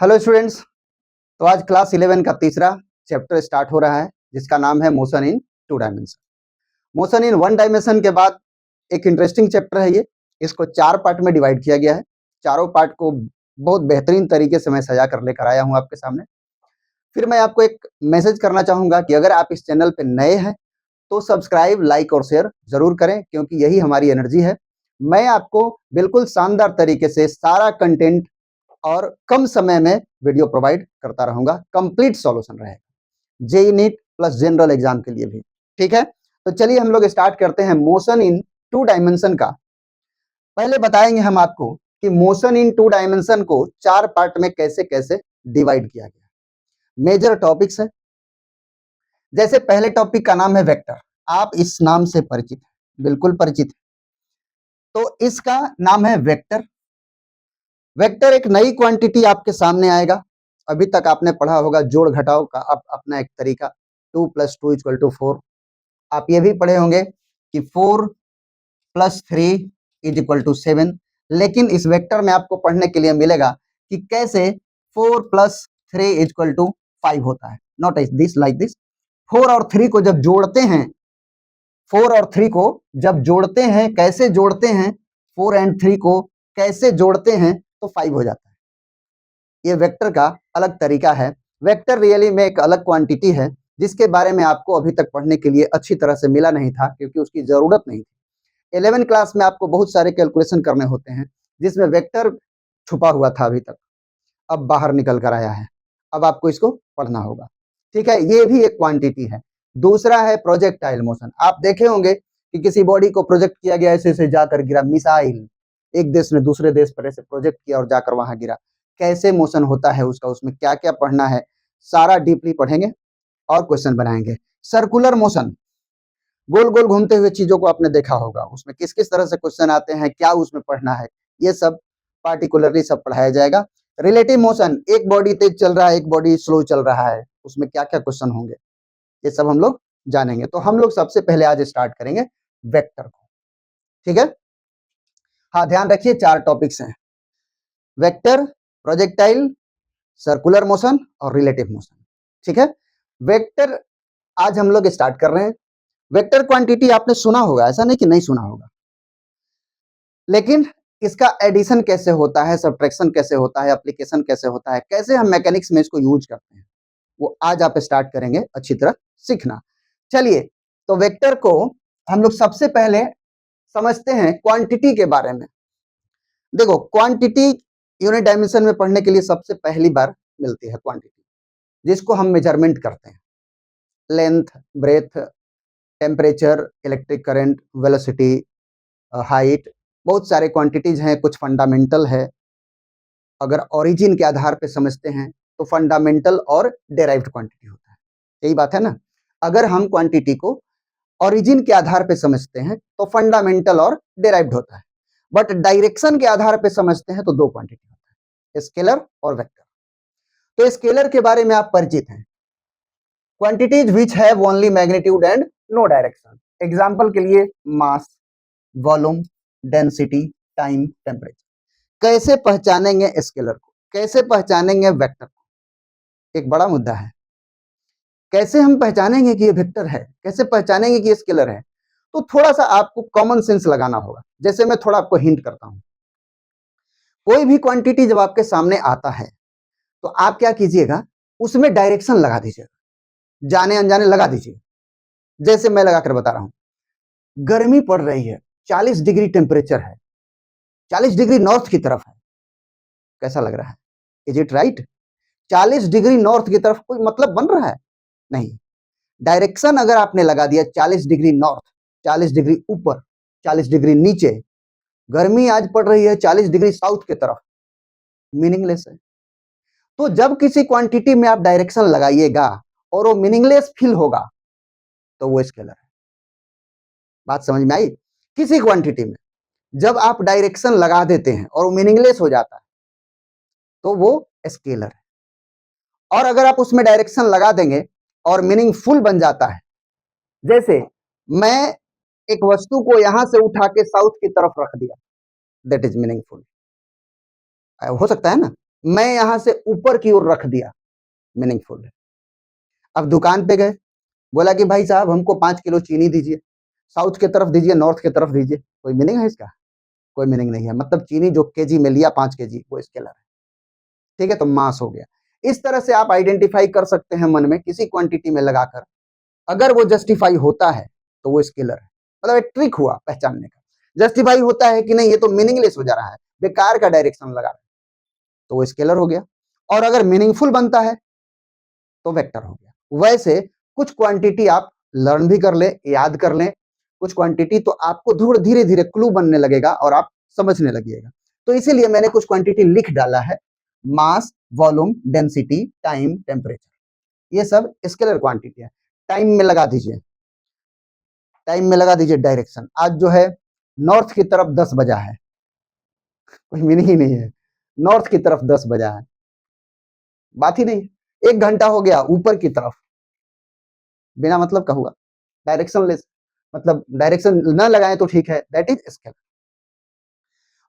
Hello students. तो आज class 11 का तीसरा चैप्टर स्टार्ट हो रहा है जिसका नाम है motion in two dimension. Motion in one dimension के बाद एक इंटरेस्टिंग चैप्टर है ये। इसको 4 पार्ट में डिवाइड किया गया है। चारों पार्ट को बहुत बेहतरीन तरीके से मैं सजा कर लेकर आया हूँ आपके सामने। फिर मैं आपको एक मैसेज करना चाहूँगा कि अगर आप इस चैनल पर नए हैं तो सब्सक्राइब, लाइक और शेयर जरूर करें, क्योंकि यही हमारी एनर्जी है। मैं आपको बिल्कुल शानदार तरीके से सारा कंटेंट और कम समय में वीडियो प्रोवाइड करता रहूंगा। कंप्लीट सॉल्यूशन रहेगा JEE NEET plus general exam के लिए भी। ठीक है, तो चलिए हम लोग स्टार्ट करते हैं मोशन इन टू डायमेंशन का। पहले बताएंगे हम आपको कि मोशन इन टू डायमेंशन को 4 पार्ट में कैसे कैसे डिवाइड किया गया। मेजर टॉपिक्स है। जैसे पहले टॉपिक का नाम है वेक्टर। आप इस नाम से परिचित हैं, बिल्कुल परिचित है। तो इसका नाम है वेक्टर। वेक्टर एक नई क्वांटिटी आपके सामने आएगा। अभी तक आपने पढ़ा होगा जोड़ घटाव का अपना एक तरीका, 2 + 2 = 4। आप ये भी पढ़े होंगे कि 4 + 3 = 7। लेकिन इस वेक्टर में आपको पढ़ने के लिए मिलेगा कि कैसे 4 + 3 = 5 होता है। Not this like this. 4 और 3 को जब जोड़ते हैं, 4 और 3 को जब जोड़ते हैं, कैसे जोड़ते हैं, 4 और 3 को कैसे जोड़ते हैं तो 5 हो जाता है। ये वेक्टर का अलग तरीका है। वेक्टर रियली में एक अलग क्वांटिटी है जिसके बारे में आपको अभी तक पढ़ने के लिए अच्छी तरह से मिला नहीं था, क्योंकि उसकी जरूरत नहीं थी। 11 क्लास में आपको बहुत सारे कैलकुलेशन करने होते हैं जिसमें वेक्टर छुपा हुआ था, अभी तक अब बाहर निकल कर आया है। अब आपको इसको पढ़ना होगा। ठीक है, ये भी एक क्वांटिटी है। दूसरा है प्रोजेक्टाइल मोशन। आप देखे होंगे कि किसी बॉडी को प्रोजेक्ट किया गया, ऐसे ऐसे जाकर गिरा। मिसाइल एक देश ने दूसरे देश पर ऐसे प्रोजेक्ट किया और जाकर वहां गिरा। कैसे मोशन होता है उसका, उसमें क्या क्या पढ़ना है, सारा डीपली पढ़ेंगे और क्वेश्चन बनाएंगे। सर्कुलर मोशन, गोल गोल घूमते हुए चीजों को आपने देखा होगा, उसमें किस किस तरह से क्वेश्चन आते हैं, क्या उसमें पढ़ना है, ये सब पार्टिकुलरली सब पढ़ाया जाएगा। रिलेटिव मोशन, एक बॉडी तेज चल रहा है, एक बॉडी स्लो चल रहा है, उसमें क्या क्या क्वेश्चन होंगे, ये सब हम लोग जानेंगे। तो हम लोग सबसे पहले आज स्टार्ट करेंगे वेक्टर को। ठीक है, हाँ ध्यान रखिए 4 टॉपिक्स हैं: वेक्टर, प्रोजेक्टाइल, सर्कुलर मोशन और रिलेटिव मोशन। ठीक है, वेक्टर आज हम लोग स्टार्ट कर रहे हैं। वेक्टर क्वांटिटी आपने सुना होगा, ऐसा नहीं कि नहीं सुना होगा, लेकिन इसका एडिशन कैसे होता है, सब्ट्रैक्शन कैसे होता है, एप्लीकेशन कैसे होता है, कैसे हम मैकेनिक्स में इसको यूज करते हैं, वो आज आप स्टार्ट करेंगे अच्छी तरह सीखना। चलिए, तो वेक्टर को हम लोग सबसे पहले समझते हैं क्वांटिटी के बारे में। देखो, क्वांटिटी यूनिट डायमेंशन में पढ़ने के लिए सबसे पहली बार मिलती है क्वांटिटी, जिसको हम मेजरमेंट करते हैं। Length, breadth, temperature, electric current, velocity, height, बहुत सारे क्वांटिटीज हैं। कुछ फंडामेंटल है। अगर ओरिजिन के आधार पे समझते हैं तो फंडामेंटल और डेराइव्ड क्वांटिटी होता है। यही बात है ना। अगर हम क्वांटिटी को ओरिजिन के आधार पे समझते हैं तो फंडामेंटल और डेराइव्ड होता है। बट डायरेक्शन के आधार पे समझते हैं तो 2 क्वांटिटी होता है, स्केलर और वेक्टर। तो स्केलर के बारे में आप परिचित हैं। Quantities which have only magnitude and no direction. Example के लिए mass, volume, density, time, temperature. कैसे पहचानेंगे स्केलर को, कैसे पहचानेंगे वेक्टर को, एक बड़ा मुद्दा है। कैसे हम पहचानेंगे कि ये वेक्टर है, कैसे पहचानेंगे कि ये स्केलर है, तो थोड़ा सा आपको कॉमन सेंस लगाना होगा। जैसे मैं थोड़ा आपको हिंट करता हूं। कोई भी क्वांटिटी जब आपके सामने आता है तो आप क्या कीजिएगा, उसमें डायरेक्शन लगा दीजिएगा, जाने अनजाने लगा दीजिए। जैसे मैं लगाकर बता रहा हूं, गर्मी पड़ रही है, 40 डिग्री टेम्परेचर है, 40 डिग्री नॉर्थ की तरफ है। कैसा लग रहा है? Is it right? 40 degree north की तरफ कोई मतलब बन रहा है? नहीं। डायरेक्शन अगर आपने लगा दिया 40 डिग्री नॉर्थ, 40 डिग्री ऊपर, 40 डिग्री नीचे, गर्मी आज पड़ रही है 40 डिग्री साउथ की तरफ, मीनिंगलेस है। तो जब किसी क्वांटिटी में आप डायरेक्शन लगाइएगा और वो मीनिंगलेस फील होगा तो वो स्केलर है। बात समझ में आई? किसी क्वांटिटी में जब आप डायरेक्शन लगा देते हैं और वो मीनिंगलेस हो जाता है तो वो स्केलर है। और अगर आप उसमें डायरेक्शन लगा देंगे और मीनिंगफुल बन जाता है, जैसे मैं एक वस्तु को यहां से उठा के साउथ की तरफ रख दिया, दैट इज मीनिंगफुल। हो सकता है ना, मैं यहां से ऊपर की ओर रख दिया, मीनिंगफुल है। अब दुकान पे गए, बोला कि भाई साहब हमको 5 किलो चीनी दीजिए, साउथ की तरफ दीजिए, नॉर्थ की तरफ दीजिए, कोई मीनिंग है इसका? कोई मीनिंग नहीं है। मतलब चीनी जो केजी में लिया 5 केजी, वो स्केलर है। ठीक है, तो मास हो गया। इस तरह से आप आइडेंटिफाई कर सकते हैं मन में किसी क्वांटिटी में लगाकर, अगर वो जस्टिफाई होता है तो वो स्केलर है। मतलब एक ट्रिक हुआ पहचानने का। जस्टिफाई होता है कि नहीं, ये तो मीनिंगलेस हो जा रहा है, बेकार का डायरेक्शन लगा रहा है, तो वो स्केलर हो गया। और अगर मीनिंगफुल बनता है तो वेक्टर हो गया। वैसे कुछ क्वांटिटी आप लर्न भी कर ले, याद कर लें, कुछ क्वांटिटी तो आपको धीरे धीरे क्लू बनने लगेगा और आप समझने लगिएगा। तो इसीलिए मैंने कुछ क्वांटिटी लिख डाला है, मास, वॉल्यूम, डेंसिटी, टाइम, टेम्परेचर, ये सब स्केलर क्वांटिटी है। टाइम में लगा दीजिए, टाइम में लगा दीजिए डायरेक्शन। आज जो है नॉर्थ की तरफ 10 बजा है, कोई मीनिंग ही नहीं है, नॉर्थ की तरफ 10 बजा है, बात ही नहीं। 1 घंटा हो गया ऊपर की तरफ, बिना मतलब का हुआ, डायरेक्शन लेस, मतलब डायरेक्शन न लगाएं तो ठीक है, दैट इज स्केलर।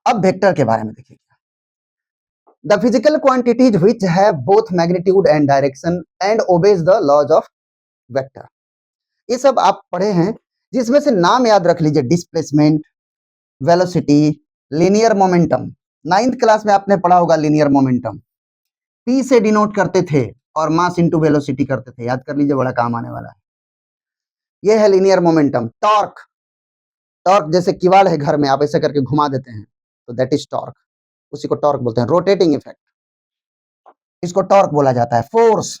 अब वेक्टर के बारे में देखिए, the physical quantities which have both magnitude and direction and obeys the laws of vector. ये सब आप पढ़े हैं, जिसमें से नाम याद रख लीजिए, displacement, velocity, linear momentum. 9th class में आपने पढ़ा होगा लीनियर मोमेंटम, पी से डिनोट करते थे और मास इंटू वेलोसिटी करते थे, याद कर लीजिए, बड़ा काम आने वाला है। ये है लीनियर मोमेंटम। टॉर्क, टॉर्क जैसे किवाड़ है घर में, आप ऐसे करके घुमा देते हैं तो दैट इज टॉर्क, उसी को टॉर्क बोलते हैं। रोटेटिंग इफेक्ट, इसको टॉर्क बोला जाता है। फोर्स,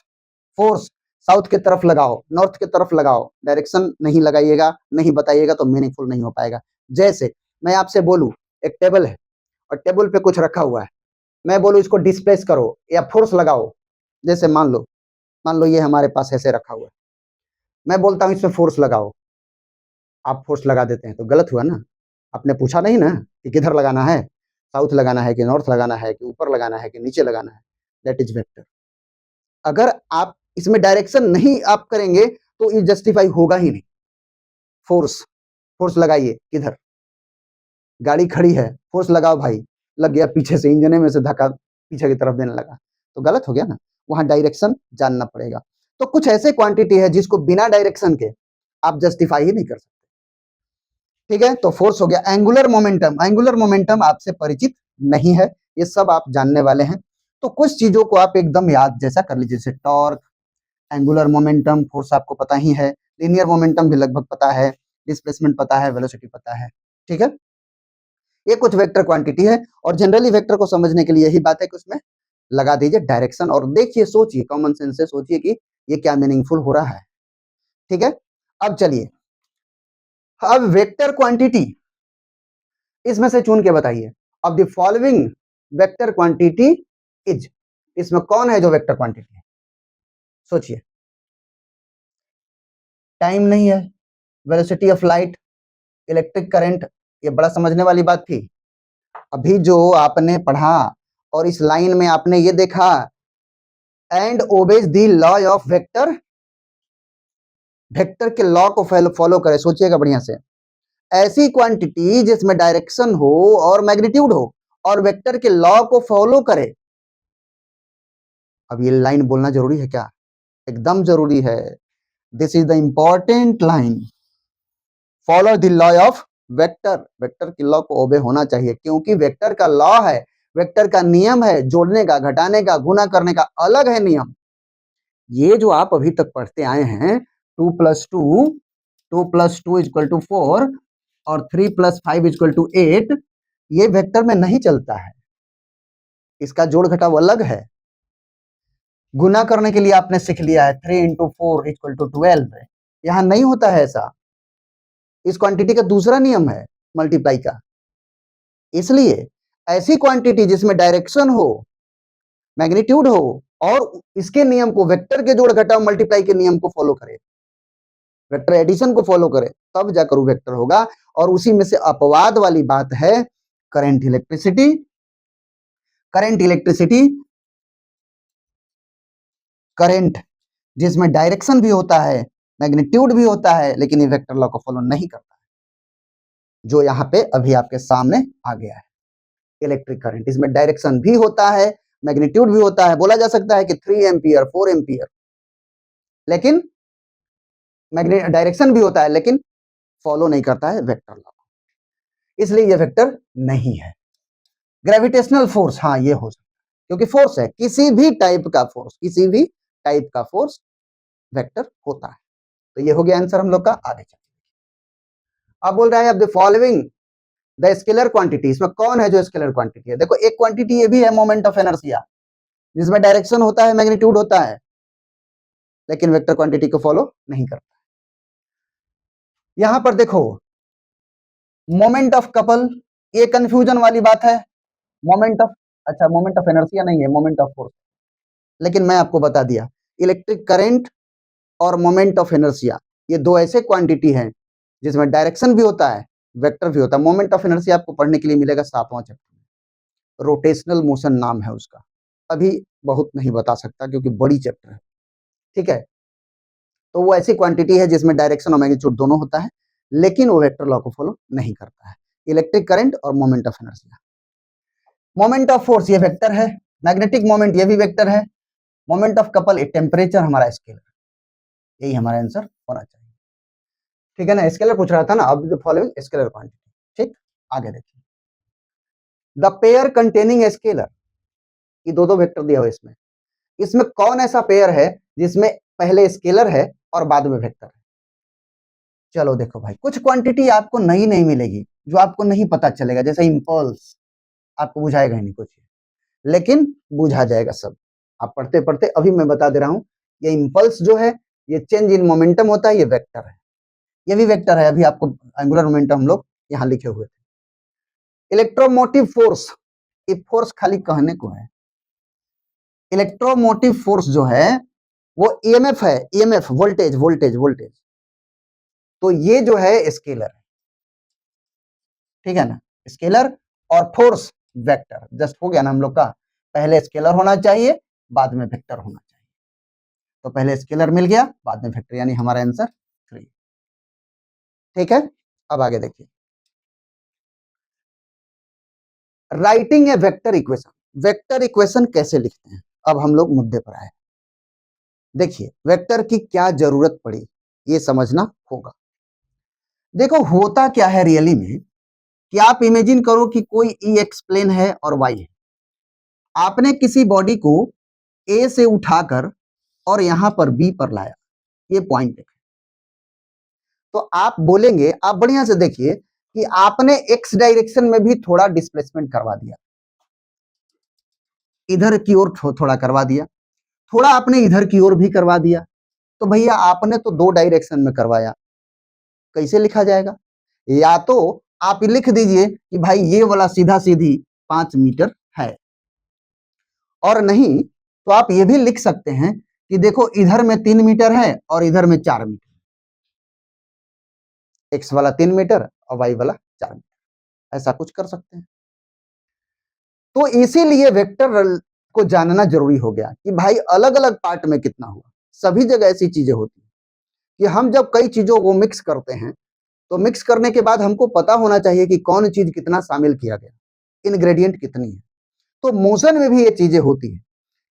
फोर्स साउथ की तरफ लगाओ, नॉर्थ की तरफ लगाओ, डायरेक्शन नहीं लगाइएगा, नहीं बताइएगा तो मीनिंगफुल नहीं हो पाएगा। जैसे मैं आपसे बोलूं एक टेबल है और टेबल पे कुछ रखा हुआ है, मैं बोलूं इसको डिस्प्लेस करो या फोर्स लगाओ, जैसे मान लो ये हमारे पास ऐसे रखा हुआ है, मैं बोलता हूं इसमें फोर्स लगाओ, आप फोर्स लगा देते हैं तो गलत हुआ ना। आपने पूछा नहीं ना कि किधर लगाना है, साउथ लगाना है कि नॉर्थ लगाना है कि ऊपर लगाना है कि नीचे लगाना है, दैट इज वेक्टर। अगर आप इसमें डायरेक्शन नहीं आप करेंगे तो ये जस्टिफाई होगा ही नहीं। फोर्स, फोर्स लगाइए, किधर गाड़ी खड़ी है, फोर्स लगाओ भाई, लग गया पीछे से, इंजन में से धक्का पीछे की तरफ देने लगा, तो गलत हो गया ना। वहां डायरेक्शन जानना पड़ेगा। तो कुछ ऐसे क्वांटिटी है जिसको बिना डायरेक्शन के आप जस्टिफाई ही नहीं कर सकते। ठीक है, तो फोर्स हो गया। एंगुलर मोमेंटम, एंगुलर मोमेंटम आपसे परिचित नहीं है, ये सब आप जानने वाले हैं। तो कुछ चीजों को आप एकदम याद जैसा कर लीजिए, जैसे टॉर्क, एंगुलर मोमेंटम, फोर्स आपको पता ही है, लीनियर मोमेंटम भी लगभग पता है, डिस्प्लेसमेंट पता है, वेलोसिटी पता है। ठीक है, ये कुछ वेक्टर क्वांटिटी है और जनरली वेक्टर को समझने के लिए यही बात है कि उसमें लगा दीजिए डायरेक्शन और देखिए, सोचिए, कॉमन सेंस से सोचिए कि ये क्या मीनिंगफुल हो रहा है। ठीक है, अब चलिए, अब वेक्टर क्वांटिटी इसमें से चुन के बताइए, अब the following vector quantity is, इसमें कौन है जो वेक्टर क्वांटिटी है, सोचिए। टाइम नहीं है, velocity of light, electric current, ये बड़ा समझने वाली बात थी। अभी जो आपने पढ़ा और इस लाइन में आपने ये देखा, and obeys the law of vector, vector के लॉ को फॉलो करे, सोचिएगा बढ़िया से। ऐसी क्वांटिटी जिसमें डायरेक्शन हो और मैग्नीट्यूड हो और वेक्टर के लॉ को फॉलो करे। अब ये लाइन बोलना जरूरी है क्या? एकदम जरूरी है। This is the important line, follow the law of vector, vector के लॉ को ओबे होना चाहिए, क्योंकि वेक्टर का लॉ है, वेक्टर का नियम है, जोड़ने का, घटाने का, गुना करने का अलग है नियम। ये जो आप अभी तक पढ़ते आए हैं, 2 + 2, 2 + 2 = 4 और 3 + 5 = 8, ये वेक्टर में नहीं चलता है, इसका जोड़ घटाव अलग है। गुना करने के लिए आपने सीख लिया है 3 × 4 = 12, यहां नहीं होता है ऐसा। इस क्वांटिटी का दूसरा नियम है मल्टीप्लाई का। इसलिए ऐसी क्वांटिटी जिसमें डायरेक्शन हो, मैग्नीट्यूड हो और इसके नियम को, वेक्टर के जोड़ घटाव मल्टीप्लाई के नियम को फॉलो करे, वेक्टर एडिशन को फॉलो करे, तब जाकर वो वेक्टर होगा। और उसी में से अपवाद वाली बात है current electricity. Current electricity, current जिसमें डायरेक्शन भी होता है, मैग्नीट्यूड भी होता है, लेकिन ये वेक्टर लॉ को फॉलो नहीं करता है, जो यहाँ पे अभी आपके सामने आ गया है। इलेक्ट्रिक करंट, इसमें डायरेक्शन भी होता है, मैग्नीट्यूड भी होता है, बोला जा सकता है कि 3 एम्पियर 4 एम्पियर, लेकिन डायरेक्शन भी होता है, लेकिन फॉलो नहीं करता है वेक्टर लॉ, इसलिए ये वेक्टर नहीं है। ग्रेविटेशनल फोर्स, हाँ ये हो सकता है, क्योंकि फोर्स है, किसी भी टाइप का फोर्स, किसी भी टाइप का फोर्स वेक्टर होता है। तो ये हो गया आंसर हम लोग का। आगे चलते अब बोल रहा है अब the following the scalar quantity, इसमें कौन है जो स्केलर क्वांटिटी है? देखो एक क्वांटिटी ये भी है मोमेंट ऑफ इनर्शिया, जिसमें डायरेक्शन होता है, मैग्नीट्यूड होता है, लेकिन वेक्टर क्वांटिटी को फॉलो नहीं करता। यहां पर देखो मोमेंट ऑफ कपल, ये कंफ्यूजन वाली बात है। मोमेंट ऑफ, अच्छा मोमेंट ऑफ इनर्शिया नहीं है, मोमेंट ऑफ फोर्स, लेकिन मैं आपको बता दिया इलेक्ट्रिक करंट और मोमेंट ऑफ इनर्शिया ये दो ऐसे क्वांटिटी हैं जिसमें डायरेक्शन भी होता है, वेक्टर भी होता है। मोमेंट ऑफ इनर्शिया आपको पढ़ने के लिए मिलेगा 7वां चैप्टर में, रोटेशनल मोशन नाम है उसका, अभी बहुत नहीं बता सकता क्योंकि बड़ी चैप्टर है, ठीक है। तो वो ऐसी क्वांटिटी है जिसमें डायरेक्शन और मैग्नीट्यूड दोनों होता है, लेकिन वो वेक्टर लॉ को फॉलो नहीं करता है। इलेक्ट्रिक करंट और moment of inertia. Moment of force ये वेक्टर है, मैग्नेटिक मोमेंट ये भी वेक्टर है, मोमेंट ऑफ कपल एक टेम्परेचर हमारा स्केलर, यही हमारा आंसर होना चाहिए, ठीक है ना। स्केलर पूछ रहा था ना, अब द फॉलोइंग स्केलर क्वांटिटी, ठीक। आगे देखिए द पेयर कंटेनिंग स्केलर, ये दो वेक्टर दिया हुआ इसमें, इसमें कौन ऐसा पेयर है जिसमें पहले स्केलर है और बाद में वेक्टर है? चलो देखो भाई, कुछ क्वांटिटी आपको नई नहीं मिलेगी, जो आपको नहीं पता चलेगा, जैसे इंपल्स आपको बुझाएगा ही नहीं कुछ, लेकिन बुझा जाएगा सब, आप पढ़ते पढ़ते। अभी मैं बता दे रहा हूं, ये इंपल्स जो है ये चेंज इन मोमेंटम होता है, ये वेक्टर है, ये भी वेक्टर है। अभी आपको एंगुलर मोमेंटम हम लोग यहाँ लिखे हुए थे। इलेक्ट्रोमोटिव फोर्स, ये फोर्स खाली कहने को है, इलेक्ट्रोमोटिव फोर्स जो है वो ईएमएफ है, ईएमएफ वोल्टेज वोल्टेज वोल्टेज, तो ये जो है स्केलर है, ठीक है ना। स्केलर और फोर्स वेक्टर, जस्ट हो गया ना हम लोग का, पहले स्केलर होना चाहिए बाद में वेक्टर होना चाहिए, तो पहले स्केलर मिल गया बाद में वेक्टर, यानी हमारा आंसर 3, ठीक है। अब आगे देखिए writing a vector equation, vector equation कैसे लिखते हैं, अब हम लोग मुद्दे पर आए। देखिए वेक्टर की क्या जरूरत पड़ी ये समझना होगा। देखो होता क्या है रियली में कि आप इमेजिन करो कि कोई ई एक्स प्लेन है और वाई है, आपने किसी बॉडी को ए से उठाकर और यहां पर बी पर लाया, ये पॉइंट है। तो आप बोलेंगे, आप बढ़िया से देखिए कि आपने एक्स डायरेक्शन में भी थोड़ा डिस्प्लेसमेंट करवा दिया, इधर की ओर थोड़ा करवा दिया, थोड़ा आपने इधर की ओर भी करवा दिया, तो भैया आपने तो दो डायरेक्शन में करवाया, कैसे लिखा जाएगा? या तो आप लिख दीजिए कि भाई ये वाला सीधा सीधी 5 मीटर है, और नहीं तो आप ये भी लिख सकते हैं कि देखो इधर में 3 मीटर है और इधर में 4 मीटर, एक्स वाला 3 मीटर और वाई वाला 4 मीटर, ऐसा कुछ कर सकते हैं। तो इसीलिए वेक्टर को जानना जरूरी हो गया कि भाई अलग अलग पार्ट में कितना हुआ। सभी जगह ऐसी चीजें होती हैं कि हम जब कई चीजों को मिक्स करते हैं तो मिक्स करने के बाद हमको पता होना चाहिए कि कौन चीज कितना शामिल किया गया, इनग्रेडिएंट कितनी है। तो मोशन में भी ये चीजें होती है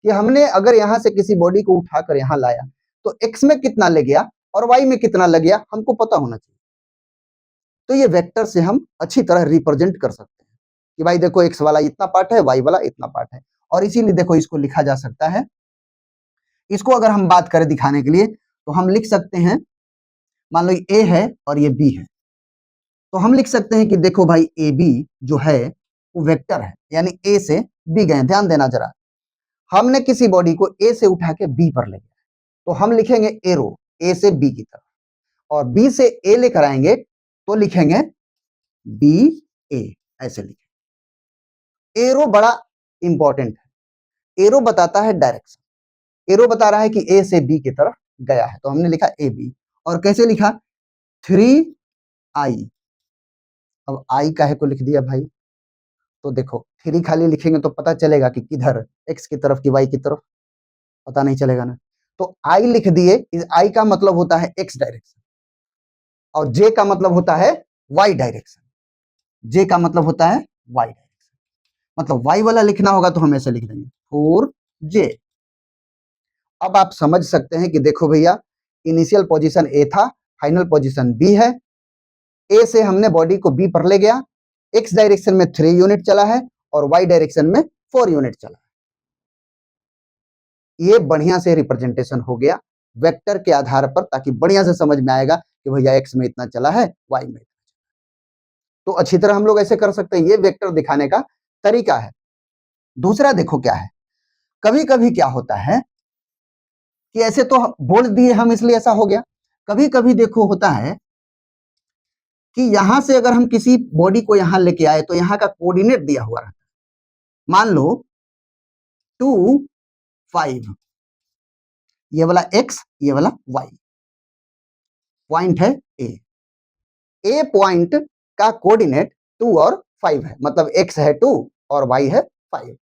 कि हमने अगर यहाँ से किसी बॉडी को उठाकर यहाँ लाया तो एक्स में कितना ले गया और वाई में कितना लग गया हमको पता होना चाहिए। तो ये वेक्टर से हम अच्छी तरह रिप्रेजेंट कर सकते हैं कि भाई देखो एक्स वाला इतना पार्ट है, वाई वाला इतना पार्ट है, और इसीलिए देखो इसको लिखा जा सकता है। इसको अगर हम बात करें दिखाने के लिए तो हम लिख सकते हैं, मान लो ए है और ये बी है, तो हम लिख सकते हैं कि देखो भाई ए बी जो है वो वेक्टर है, यानी ए से बी गए। ध्यान देना जरा, हमने किसी बॉडी को ए से उठा के बी पर ले गया, तो हम लिखेंगे एरो ए से बी की तरफ, और बी से ए लेकर आएंगे तो लिखेंगे बी ए, ऐसे लिखेंगे। एरो बड़ा इंपॉर्टेंट है, एरो बताता है डायरेक्शन, एरो बता रहा है कि ए से बी की तरफ गया है, तो हमने लिखा ए बी। और कैसे लिखा? 3i, अब आई काहे को लिख दिया भाई? तो देखो 3 खाली लिखेंगे तो पता चलेगा कि किधर, एक्स की तरफ की वाई की तरफ, पता नहीं चलेगा ना। तो आई लिख दिए, इस आई का मतलब होता है एक्स डायरेक्शन, और जे का मतलब होता है वाई डायरेक्शन, जे का मतलब होता है वाई डायरेक्शन। मतलब वाई वाला लिखना होगा तो हम ऐसे लिख देंगे 4j। अब आप समझ सकते हैं कि देखो भैया, इनिशियल पोजीशन ए था, फाइनल पोजीशन बी है। ए से हमने बॉडी को बी पर ले गया, एक्स डायरेक्शन में 3 यूनिट चला है और वाई डायरेक्शन में 4 यूनिट चला है। ये बढ़िया से रिप्रेजेंटेशन हो गया वेक्टर के आधार पर, ताकि बढ़िया से समझ में आएगा कि भैया एक्स में इतना चला है, वाई में। तो अच्छी तरह हम लोग ऐसे कर सकते हैं, ये वेक्टर दिखाने का तरीका है। दूसरा देखो क्या है, कभी कभी क्या होता है कि ऐसे तो बोल दिए हम इसलिए ऐसा हो गया, कभी कभी देखो होता है कि यहां से अगर हम किसी बॉडी को यहां लेके आए तो यहां का कोऑर्डिनेट दिया हुआ रहता है। मान लो 2 5, ये वाला x, ये वाला y, पॉइंट है ए पॉइंट का कोऑर्डिनेट 2 और 5 है, मतलब x है 2 और y है 5।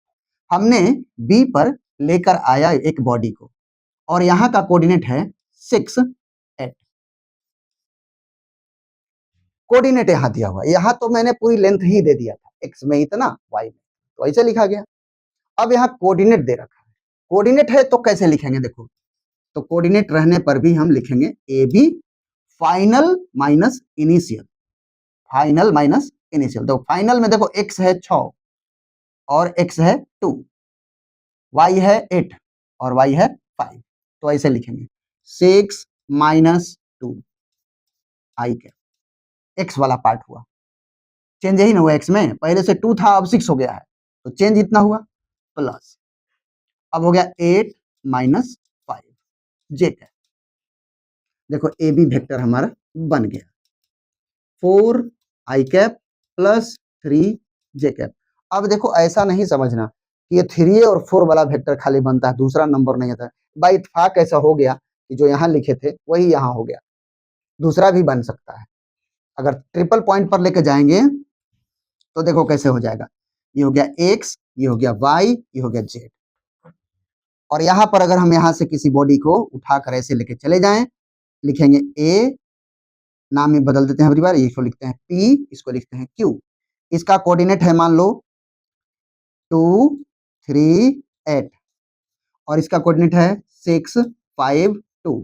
हमने b पर लेकर आया एक बॉडी को और यहां का कोऑर्डिनेट है 6 8। कोऑर्डिनेट यहां दिया हुआ है, यहां तो मैंने पूरी लेंथ ही दे दिया था, x में इतना, y में, तो ऐसे लिखा गया। अब यहाँ कोऑर्डिनेट दे रखा है, कोऑर्डिनेट है तो कैसे लिखेंगे देखो, तो कोऑर्डिनेट रहने पर भी हम लिखेंगे A B final minus initial, final minus initial. तो फाइनल में देखो x है 6 और x है 2, y है 8 और y है 5, तो ऐसे लिखेंगे 6 माइनस 2 आई के, x वाला पार्ट हुआ, चेंज यही ना हुआ, x में पहले से 2 था अब 6 हो गया है, तो चेंज इतना हुआ, प्लस अब हो गया 8 माइनस 5 जे कैप। देखो ए बी वेक्टर हमारा बन गया, 4 आई कैप प्लस 3 जे कैप। अब देखो ऐसा नहीं समझना कि ये 3 और 4 वाला वेक्टर खाली बनता है, दूसरा नंबर नहीं आता है। बाई इत्तेफाक ऐसा हो गया कि जो यहाँ लिखे थे वही यहाँ हो गया, दूसरा भी बन सकता है। अगर ट्रिपल पॉइंट पर लेके जाएंगे तो देखो कैसे हो जाएगा, ये हो गया x, ये हो गया y, ये हो गया z। और यहाँ पर अगर हम यहाँ से किसी बॉडी को उठाकर ऐसे लेके चले जाएं, लिखेंगे a, नाम में बदल देते हैं हर बार, इसको लिखते हैं p, इसको लिखते हैं q। इसका कोऑर्डिनेट है मान लो 2 3 8 और इसका कोऑर्डिनेट है 6 5 2।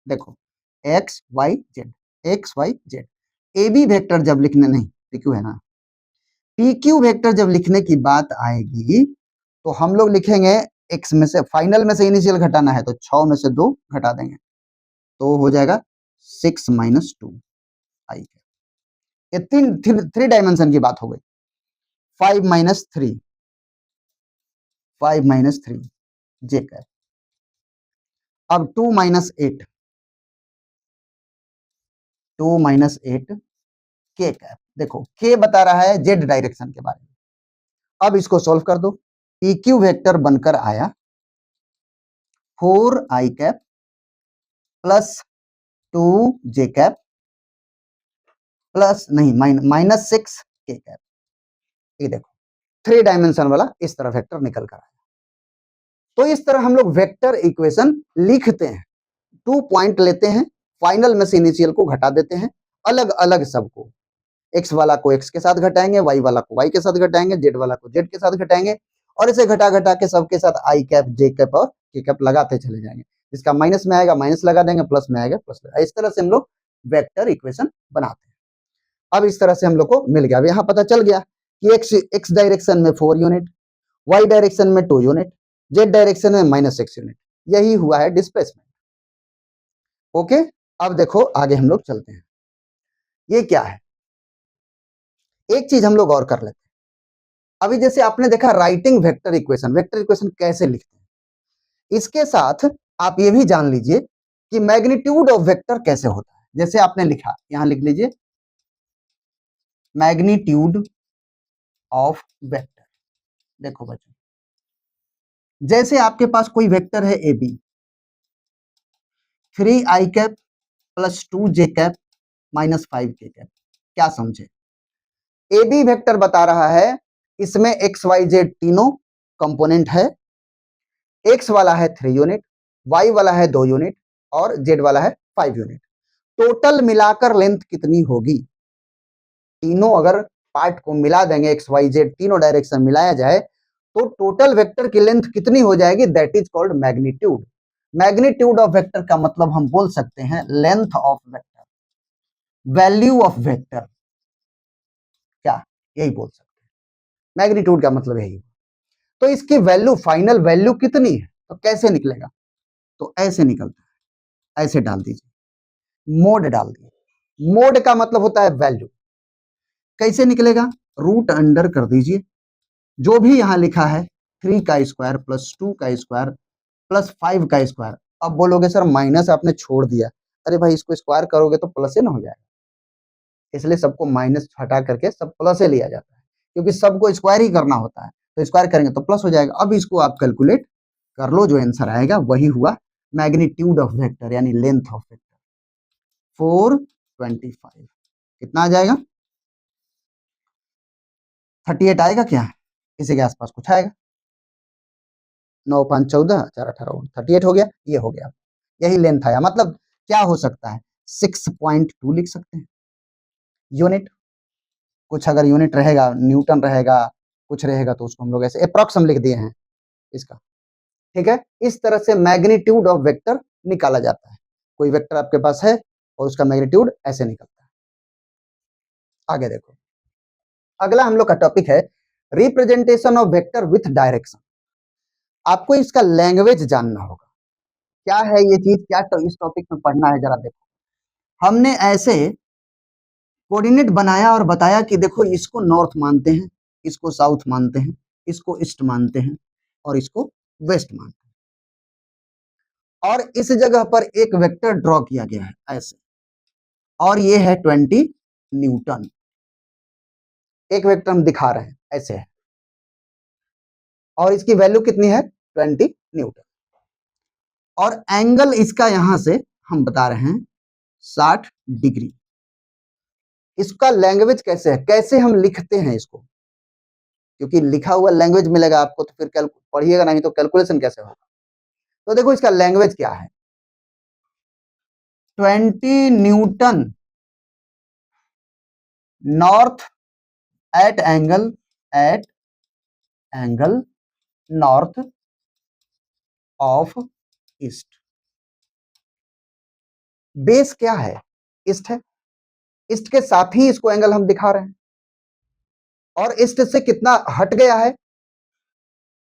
देखो x y z, x y z। A B vector जब लिखने, नहीं PQ है ना, PQ वेक्टर जब लिखने की बात आएगी तो हम लोग लिखेंगे x में से, फाइनल में से इनिशियल घटाना है तो 6 में से 2 घटा देंगे, तो हो जाएगा 6 माइनस 2 आई। ये थ्री डायमेंशन की बात हो गई। 5 माइनस 3, 5 माइनस 3 जे कैप। अब 2 माइनस 8, 2 माइनस 8 के कैप। देखो के बता रहा है जेड डायरेक्शन के बारे में। अब इसको सॉल्व कर दो, PQ वेक्टर बनकर आया 4 आई cap plus 2 J cap plus नहीं माइनस 6 के कैप। ये देखो 3 डायमेंशन वाला इस तरह वेक्टर निकल कर आया। तो इस तरह हम लोग वेक्टर इक्वेशन लिखते हैं, 2 पॉइंट लेते हैं, फाइनल में से इनिशियल को घटा देते हैं, अलग अलग सबको, x वाला को x के साथ घटाएंगे, y वाला को y के साथ घटाएंगे, z वाला को z के साथ घटाएंगे, और इसे घटा घटा के सबके साथ आई कैप जे कैप और के कैप लगाते चले जाएंगे। जिसका माइनस में आएगा माइनस लगा देंगे, प्लस में आएगा प्लस लगा। इस तरह से हम लोग वेक्टर इक्वेशन बनाते हैं। अब इस तरह से हम लोग को मिल गया। अब यहाँ पता चल गया कि x डायरेक्शन में 4 यूनिट, y डायरेक्शन में 2 यूनिट, z डायरेक्शन में माइनस 6 यूनिट, यही हुआ है डिस्प्लेसमेंट। ओके, अब देखो आगे हम लोग चलते हैं। ये क्या है, एक चीज हम लोग और कर लेते हैं। अभी जैसे आपने देखा writing vector equation, vector equation कैसे लिखते हैं, इसके साथ आप ये भी जान लीजिए कि मैग्नीट्यूड ऑफ वेक्टर कैसे होता है। जैसे आपने लिखा, यहां लिख लीजिए मैग्नीट्यूड ऑफ वेक्टर। देखो बच्चों, जैसे आपके पास कोई वेक्टर है A B, 3 I cap plus 2 J cap minus 5 K cap. क्या समझे, ए बी वेक्टर बता रहा है इसमें एक्स वाई जेड तीनों कंपोनेंट है, एक्स वाला है 3 यूनिट, वाई वाला है 2 यूनिट और जेड वाला है 5 यूनिट। टोटल मिलाकर लेंथ कितनी होगी, तीनों अगर पार्ट को मिला देंगे, एक्स वाई जेड तीनों डायरेक्शन मिलाया जाए तो टोटल वेक्टर की लेंथ कितनी हो जाएगी, that is called magnitude. Magnitude of vector का मतलब हम बोल सकते हैं length of vector, value of vector, क्या यही बोल सकते हैं, मैग्नीट्यूड का मतलब यही। तो इसकी वैल्यू, फाइनल वैल्यू कितनी है, तो कैसे निकलेगा, तो ऐसे निकलता है, ऐसे डाल दीजिए, मोड डाल दीजिए। मोड का मतलब होता है वैल्यू। कैसे निकलेगा, रूट अंडर कर दीजिए, जो भी यहां लिखा है 3 का स्क्वायर प्लस 2 का स्क्वायर प्लस 5 का स्क्वायर। अब बोलोगे सर माइनस आपने छोड़ दिया, अरे भाई इसको स्क्वायर करोगे तो प्लस ना हो जाएगा, इसलिए सबको माइनस हटा करके सब प्लस से लिया जाता है, क्योंकि सबको स्क्वायर ही करना होता है, तो स्क्वायर करेंगे तो प्लस हो जाएगा। अब इसको आप कैलकुलेट कर लो, जो आंसर आएगा वही हुआ मैग्नीट्यूड ऑफ वेक्टर यानी लेंथ ऑफ वेक्टर। 425 कितना आ जाएगा, 38 आएगा क्या, इसी के आसपास कुछ आएगा। 9 5 14 4 18 38 हो गया, ये हो गया, यही लेंथ आया। मतलब क्या हो सकता है, 6.2 लिख सकते हैं यूनिट। कुछ अगर यूनिट रहेगा, न्यूटन रहेगा, कुछ रहेगा, तो उसको हम लोग ऐसे अप्रॉक्स हम लिख दिए हैं इसका, ठीक है। इस तरह से मैग्नीट्यूड ऑफ वेक्टर निकाला जाता है। कोई वेक्टर आपके पास है और उसका मैग्नीट्यूड ऐसे निकलता है। आगे देखो, अगला हम लोग का टॉपिक है representation of vector with direction. आपको इसका लैंग्वेज जानना होगा, क्या है ये चीज, क्या तो इस टॉपिक में पढ़ना है, जरा देखो। हमने ऐसे कोऑर्डिनेट बनाया और बताया कि देखो इसको नॉर्थ मानते हैं, इसको साउथ मानते हैं, इसको ईस्ट मानते हैं और इसको वेस्ट मानते हैं, और इस जगह पर एक वेक्टर ड्रॉ किया गया है ऐसे, और ये है 20 न्यूटन। एक वेक्टर हम दिखा रहे हैं ऐसे है, और इसकी वैल्यू कितनी है 20 न्यूटन, और एंगल इसका यहां से हम बता रहे हैं 60 डिग्री। इसका लैंग्वेज कैसे है, कैसे हम लिखते हैं इसको, क्योंकि लिखा हुआ लैंग्वेज मिलेगा आपको तो फिर पढ़िएगा नहीं तो कैलकुलेशन कैसे होगा। तो देखो इसका लैंग्वेज क्या है, 20 newton north at angle north of east. Base क्या है, ईस्ट है, ईस्ट के साथ ही इसको एंगल हम दिखा रहे हैं, और ईस्ट से कितना हट गया है,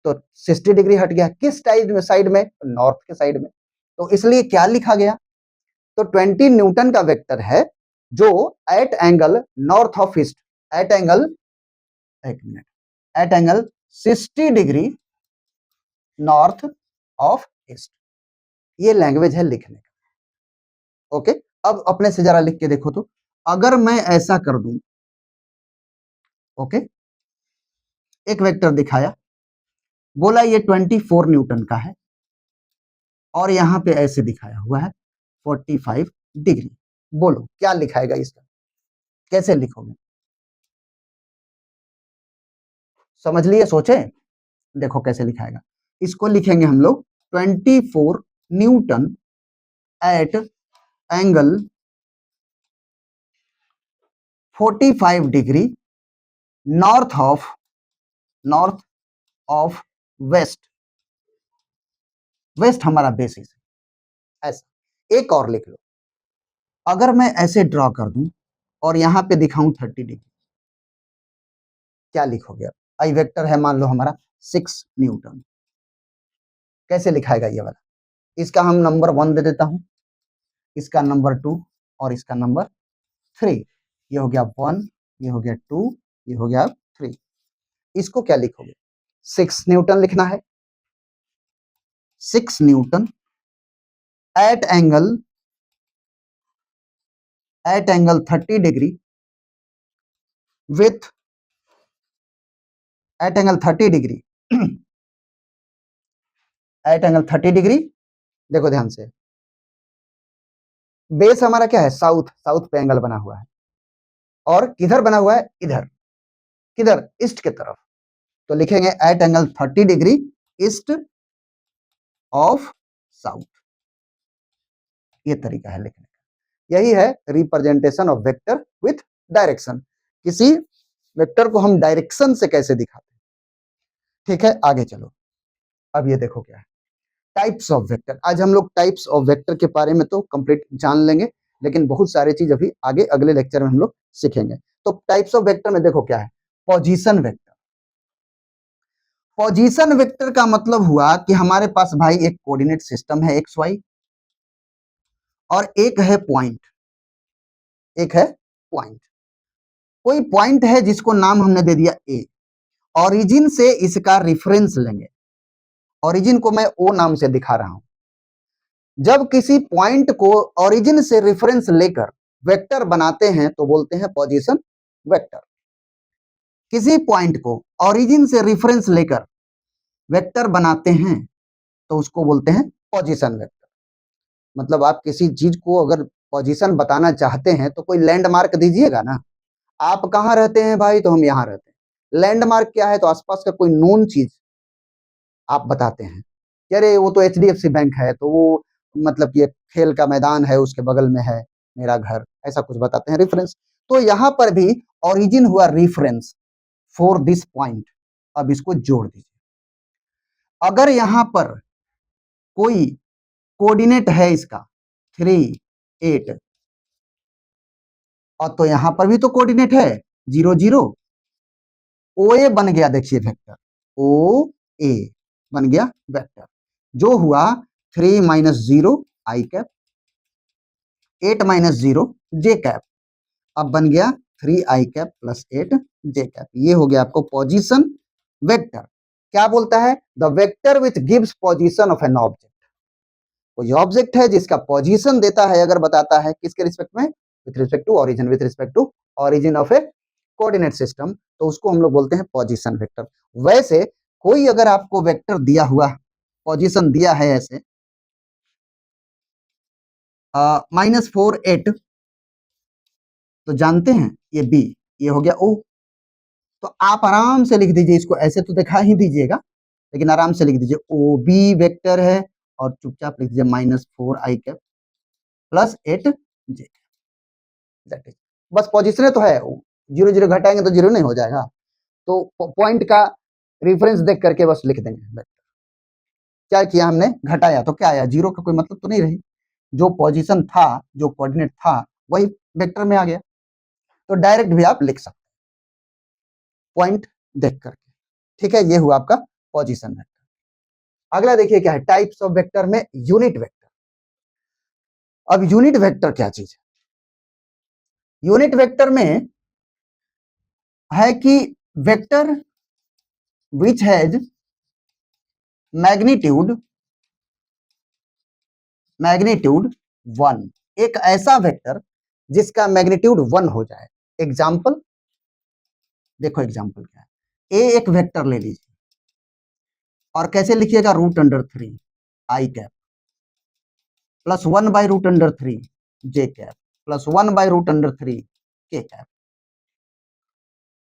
तो 60 डिग्री हट गया। किस साइड में, नॉर्थ के साइड में, तो इसलिए क्या लिखा गया, तो 20 न्यूटन का वेक्टर है जो at angle north of east, at angle, एक minute, at angle 60 degree north of east. ये लैंग्वेज है लिखने का, ओके। अब अपने से जरा लिख के देखो, तो अगर मैं ऐसा कर दूं, ओके, एक वेक्टर दिखाया, बोला ये 24 न्यूटन का है, और यहां पे ऐसे दिखाया हुआ है 45 डिग्री। बोलो क्या लिखाएगा इसका, कैसे लिखोगे, समझ लिए, सोचे, देखो कैसे लिखाएगा। इसको लिखेंगे हम लोग 24 newton at angle 45 degree north of west. West हमारा बेसिस है, ऐसा। एक और लिख लो, अगर मैं ऐसे ड्रॉ कर दूं और यहां पे दिखाऊं 30 डिग्री, क्या लिखोगे, आई वेक्टर है मान लो हमारा 6 न्यूटन, कैसे लिखाएगा ये वाला। इसका हम नंबर 1 दे देता हूं, इसका नंबर 2 और इसका नंबर 3। ये हो गया 1, ये हो गया 2, ये हो गया 3। इसको क्या लिखोगे, 6 न्यूटन लिखना है, 6 newton at angle 30 degree with, at angle 30 degree at angle 30 degree. देखो ध्यान से, बेस हमारा क्या है, साउथ, साउथ पे एंगल बना हुआ है, और किधर बना हुआ है, इधर, किधर, ईस्ट की तरफ, तो लिखेंगे at angle 30 degree east of south. ये तरीका है लिखने का, यही है representation of vector with direction. किसी वेक्टर को हम डायरेक्शन से कैसे दिखाते हैं, ठीक है, आगे चलो। अब ये देखो क्या है, टाइप्स ऑफ वेक्टर। आज हम लोग टाइप्स ऑफ वेक्टर के बारे में तो कंप्लीट जान लेंगे, लेकिन बहुत सारी चीज अभी आगे अगले लेक्चर में हम लोग सीखेंगे। तो टाइप्स ऑफ वेक्टर में देखो क्या है, पोजीशन वेक्टर। पोजीशन वेक्टर का मतलब हुआ कि हमारे पास भाई एक कोऑर्डिनेट सिस्टम है एक्स वाई, और एक है पॉइंट, एक है पॉइंट। कोई पॉइंट है जिसको नाम हमने दे दिया ए, ओरिजिन से इसका रेफरेंस लेंगे, ओरिजिन को मैं ओ नाम से दिखा रहा हूं। जब किसी पॉइंट को ओरिजिन से रेफरेंस लेकर वेक्टर बनाते हैं तो बोलते हैं पोजीशन वेक्टर। किसी पॉइंट को ओरिजिन से रेफरेंस लेकर वेक्टर बनाते हैं तो उसको बोलते हैं पोजीशन वेक्टर। मतलब आप किसी चीज को अगर पोजीशन बताना चाहते हैं तो कोई लैंडमार्क दीजिएगा ना, आप कहाँ रहते हैं भाई, तो हम यहाँ रहते हैं। लैंडमार्क क्या है, तो आसपास का कोई नोन चीज आप बताते हैं। अरे वो तो HDFC बैंक है, तो वो मतलब ये खेल का मैदान है, उसके बगल में है मेरा घर, ऐसा कुछ बताते हैं रेफरेंस। तो यहाँ पर भी ओरिजिन हुआ रेफरेंस फॉर दिस पॉइंट। अब इसको जोड़ दीजिए। अगर यहाँ पर कोई कोऑर्डिनेट है इसका 3, 8, और तो यहाँ पर भी तो कोऑर्डिनेट है 0, 0, OA बन गया। देखिए वेक्टर OA बन गया वेक्टर, जो हुआ 3 - 0 I कैप, 8 - 0 J कैप। अब बन गया 3I cap plus 8 J cap. ये हो गया आपको पोजीशन वेक्टर। क्या बोलता है, the vector which gives position of an object. कोई ऑब्जेक्ट है जिसका पोजीशन देता है, अगर बताता है किसके रिस्पेक्ट में, with respect to origin, with respect to origin of a coordinate system, तो उसको हम लोग बोलते हैं पोजीशन वेक्टर। वैसे कोई अगर आपको वेक्टर दिया हुआ पोजीशन दिया है ऐसे -4, 8, तो जानते हैं ये बी, ये हो गया ओ। तो आप आराम से लिख दीजिए इसको, ऐसे तो दिखा ही दीजिएगा, लेकिन आराम से लिख दीजिए ओ बी वेक्टर है, और चुपचाप लिख दीजिए -4I कैप प्लस 8 J। बस पोजीशन तो है, 0, 0 घटाएंगे तो 0 नहीं हो जाएगा, तो पॉइंट का रेफरेंस देख करके बस लिख देंगे। क्या किया हमने, घटाया तो क्या आया, 0 का कोई मतलब तो नहीं रही। जो पोजीशन था, जो कोऑर्डिनेट था, वही वेक्टर में आ गया। तो डायरेक्ट भी आप लिख सकते पॉइंट देख करके। ठीक है, ये हुआ आपका पोजीशन वेक्टर। अगला देखिए क्या है, टाइप्स ऑफ वेक्टर में यूनिट वेक्टर। अब यूनिट वेक्टर क्या चीज है, यूनिट वेक्टर में है कि वेक्टर विच हैज मैग्नीट्यूड 1, एक ऐसा वेक्टर जिसका मैग्नीट्यूड 1 हो जाए। एग्जाम्पल देखो, एग्जाम्पल क्या है, ए एक वेक्टर ले लीजिए, और कैसे लिखिएगा, √3 I cap plus 1/√3 J cap plus 1/√3 K cap.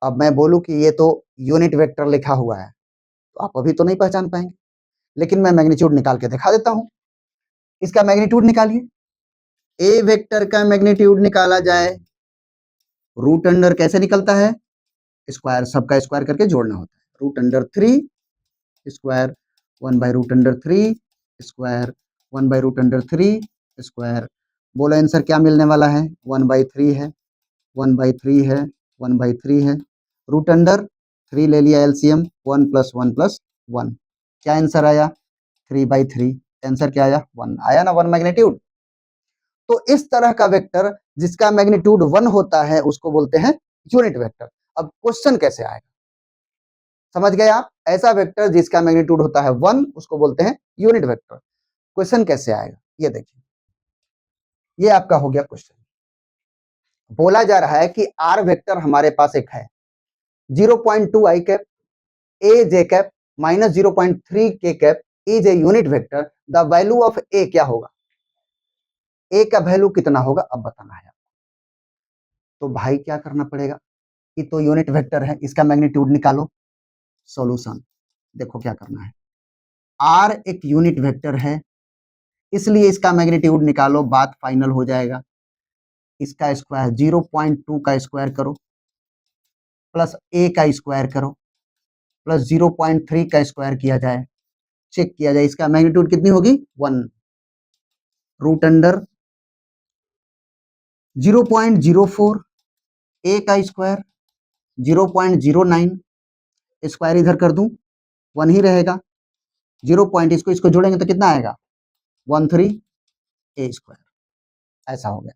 अब मैं बोलूं कि ये तो यूनिट वेक्टर लिखा हुआ है, तो आप अभी तो नहीं पहचान पाएंगे, लेकिन मैं मैग्नीट्यूड निकाल के दिखा देता हूं। इसका मैग्नीट्यूड निकालिए, ए वेक्टर का मैग्नीट्यूड निकाला जाए, √, कैसे निकलता है, स्क्वायर, सबका स्क्वायर करके जोड़ना होता है। √3 स्क्वायर 1/√3 स्क्वायर 1/√3 स्क्वायर। बोलो आंसर क्या मिलने वाला है, 1/3 है, 1/3 है, 1/3 है। √3 ले लिया एलसीएम, 1 + 1 + 1, क्या आंसर आया, 3/3। आंसर क्या आया, 1 आया ना, 1 मैग्नीट्यूड। तो इस तरह का वेक्टर जिसका मैग्नीट्यूड 1 होता है उसको बोलते हैं यूनिट वेक्टर। अब क्वेश्चन कैसे आएगा, समझ गए आप, ऐसा वेक्टर जिसका मैग्नीट्यूड होता है 1 उसको बोलते हैं यूनिट वेक्टर। क्वेश्चन कैसे आएगा, ये देखिए, ये आपका हो गया क्वेश्चन। बोला जा रहा है कि आर वेक्टर हमारे पास एक है 0.2 I cap a j cap -0.3 K cap is a unit vector. The value of a क्या होगा, ए का वैल्यू कितना होगा, अब बताना है। तो भाई क्या करना पड़ेगा, कि तो यूनिट वेक्टर है, इसका मैग्नीट्यूड निकालो। सॉल्यूशन देखो क्या करना है, आर एक यूनिट वेक्टर है, इसलिए इसका मैग्नीट्यूड निकालो, बात फाइनल हो जाएगा। इसका स्क्वायर 0.2 का स्क्वायर करो प्लस ए का स्क्वायर करो, प्लस 0.3 का स्क्वायर किया जाए, चेक किया जाए इसका मैग्नीट्यूड कितनी होगी 1 रूट अंडर 0.04 ए का स्क्वायर 0.09 स्क्वायर इधर कर दूं 1 ही रहेगा 0 पॉइंट इसको जोड़ेंगे तो कितना आएगा 13 ए स्क्वायर ऐसा हो गया।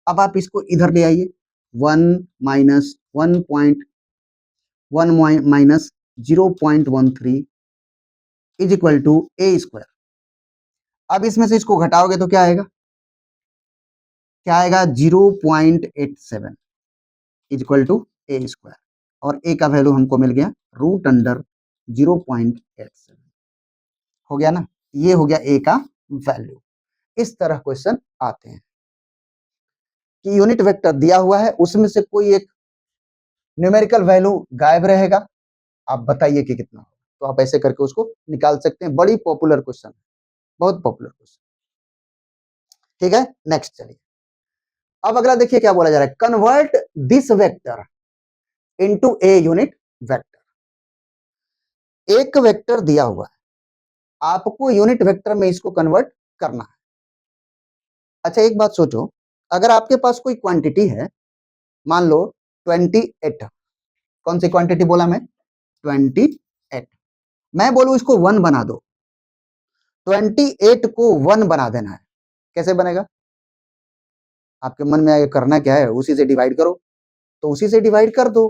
अब आप इसको इधर ले आइए 1 minus 1.1 minus 0.13 is equal to A square. अब इसमें से इसको घटाओगे तो क्या आएगा 0.87 is equal to A square और ए का वैल्यू हमको मिल गया रूट अंडर 0.87 हो गया ना। ये हो गया ए का वैल्यू। इस तरह क्वेश्चन आते हैं कि यूनिट वेक्टर दिया हुआ है उसमें से कोई एक न्यूमेरिकल वैल्यू गायब रहेगा, आप बताइए कि कितना होगा, तो आप ऐसे करके उसको निकाल सकते हैं। बड़ी पॉपुलर क्वेश्चन, बहुत पॉपुलर क्वेश्चन। ठीक है, नेक्स्ट चलिए। अब अगला देखिए क्या बोला जा रहा है, convert this vector into A unit vector. एक वेक्टर दिया हुआ है, आपको यूनिट वेक्टर में इसको कन्वर्ट करना है। अच्छा एक बात सोचो, अगर आपके पास कोई क्वांटिटी है, मान लो 28, कौन सी क्वांटिटी बोला मैं 28, मैं बोलूं इसको 1 बना दो, 28 को 1 बना देना है, कैसे बनेगा? आपके मन में आगे करना क्या है, उसी से डिवाइड करो, तो उसी से डिवाइड कर दो,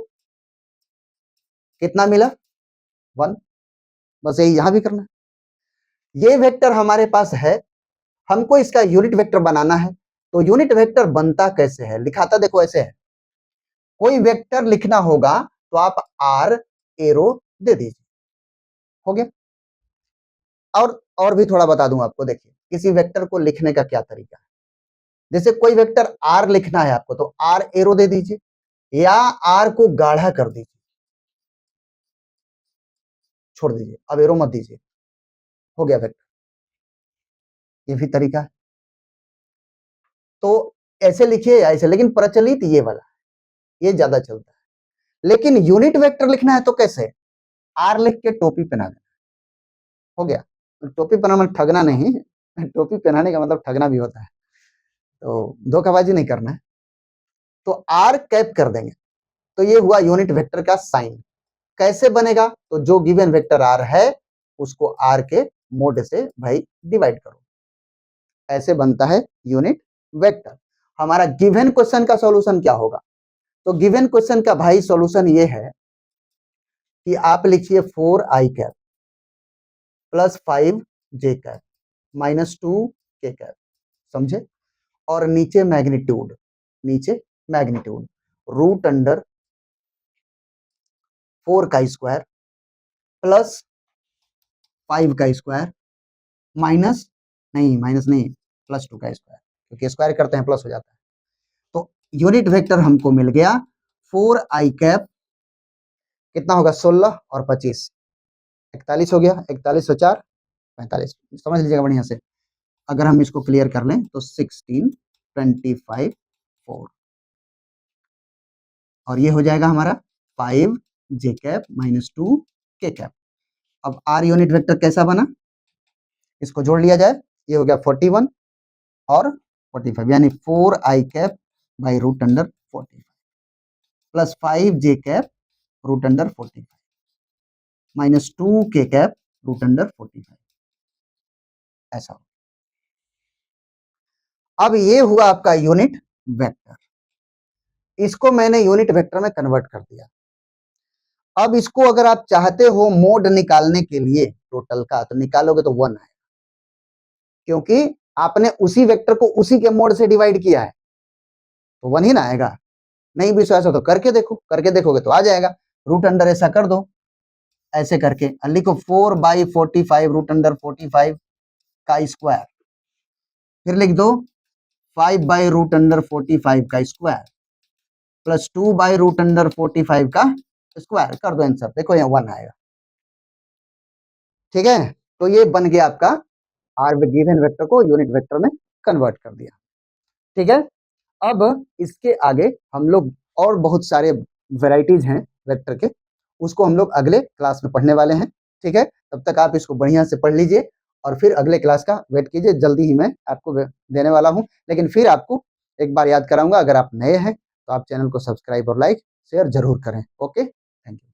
कितना मिला 1, बस यही यहां भी करना है। ये वेक्टर हमारे पास है, हमको इसका यूनिट वेक्टर बनाना है, तो यूनिट वेक्टर बनता कैसे है, लिखाता देखो ऐसे है, कोई वेक्टर लिखना होगा तो आप आर एरो दे दीजिए, हो गया। और भी थोड़ा बता दूं आपको, देखिए किसी वेक्टर को लिखने का क्या तरीका है। जैसे कोई वेक्टर आर लिखना है आपको, तो आर एरो दे दीजिए या आर को गाढ़ा कर दीजिए, छोड़ दीजिए, अब एरो मत दीजिए, हो गया वेक्टर। ये भी तरीका है, तो ऐसे लिखिए या ऐसे, लेकिन प्रचलित ये वाला, ये ज्यादा चलता है। लेकिन यूनिट वेक्टर लिखना है तो कैसे, आर लिख के टोपी पहना देना, हो गया। टोपी पहनाना ठगना नहीं, टोपी पहनाने का मतलब ठगना भी होता है, तो धोखाबाजी नहीं करना है। तो आर कैप कर देंगे, तो ये हुआ यूनिट वेक्टर का साइन। कैसे बनेगा, तो जो गिवन वेक्टर आर है उसको आर के मोड से भाई डिवाइड करो, ऐसे बनता है यूनिट वेक्टर। हमारा गिवन क्वेश्चन का सॉल्यूशन क्या होगा, तो गिवन क्वेश्चन का भाई सॉल्यूशन ये है कि आप लिखिए 4i cap plus 5j cap minus 2k cap, समझे, और नीचे मैग्नीट्यूड रूट अंडर 4 का स्क्वायर प्लस 5 का स्क्वायर माइनस नहीं प्लस 2 का स्क्वायर, क्योंकि स्क्वायर करते हैं प्लस हो जाता है। तो यूनिट वेक्टर हमको मिल गया 4i कैप, कितना होगा 16 और 25 41 हो गया, 41 और 4 45, समझ लीजिएगा बढ़िया से। अगर हम इसको क्लियर कर लें तो 16 25 4, और ये हो जाएगा हमारा 5j cap minus 2k cap. अब आर यूनिट वेक्टर कैसा बना, इसको जोड़ लिया जाए, ये हो गया 41 और 45, यानी 4i cap by root under 45 plus 5j cap root under 45 minus 2k cap root under 45, ऐसा। अब ये हुआ आपका यूनिट वेक्टर, इसको मैंने यूनिट वेक्टर में कन्वर्ट कर दिया। अब इसको अगर आप चाहते हो मोड निकालने के लिए टोटल का, तो निकालोगे तो 1 आएगा, क्योंकि आपने उसी वेक्टर को उसी के मोड से डिवाइड किया है, तो 1 ही ना आएगा। नहीं विश्वास हो तो करके देखो, करके देखोगे तो आ जाएगा। रूट अंडर ऐसा कर दो, ऐसे करके लिखो 4/45 रूट अंडर 45 का स्क्वायर, फिर लिख दो 5/रूट अंडर 45 का स्क्वायर प्लस 2/रूट अंडर 45 का स्क्वायर, कर दो आंसर, देखो यहाँ 1 आएगा। ठीक है, तो ये बन गया आपका आर गिवन वेक्टर को यूनिट वेक्टर में कन्वर्ट कर दिया। ठीक है, अब इसके आगे हम लोग और बहुत सारे वेराइटीज हैं वेक्टर के, उसको हम लोग अगले क्लास में पढ़ने वाले हैं, ठीक है? तब तक आप इसको बढ़िया से पढ़ लीजिए और फिर अगले क्लास का वेट कीजिए, जल्दी ही मैं आपको देने वाला हूँ। लेकिन फिर आपको एक बार याद कराऊँगा, अगर आप नए हैं तो आप चैनल को सब्सक्राइब और लाइक, शेयर ज़रूर करें। Okay, thank you.